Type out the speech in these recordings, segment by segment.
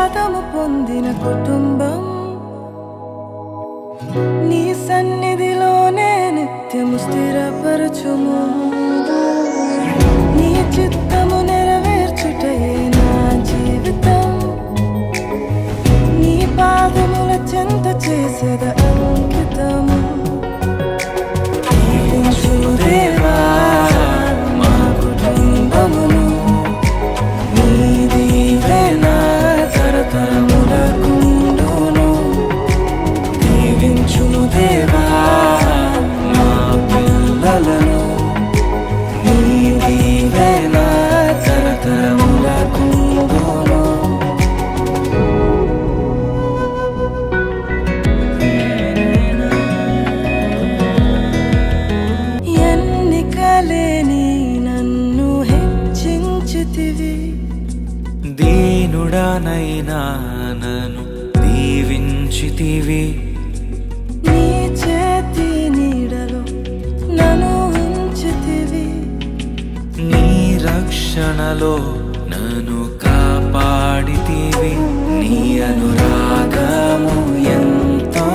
ఆశీర్వాదము పొందిన కుటుంబం నీ సన్నిధిలోనే నిత్యము స్థిరపరచుము నీ చిత్తము నెరవేర్చుటయే నా జీవితం నీ పాదముల చెంత చేసేద అంకితము దేవా మా కుటుంబమును నీ దీవెన తరతరములకుండును దీవించుము దేవా మా పిల్లలను నీ దీవెన తరతరములకుండును ఎన్నికలేని నన్ను హెచ్చించితివి దీనుడనైనా నన్ను దీవించితివి నీ చేతి నీడలో నన్ను ఉంచితివి నీ రక్షణలో నన్ను కాపాడితివి నీ అనురాగము ఎంతో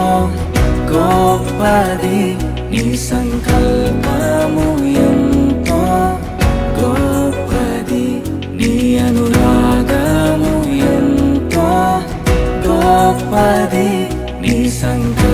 గొప్పది నీ సంకల్పము ఎంతో గొప్పది నీ అనురాగము ఎంతో గొప్పది నీ సంకల్పము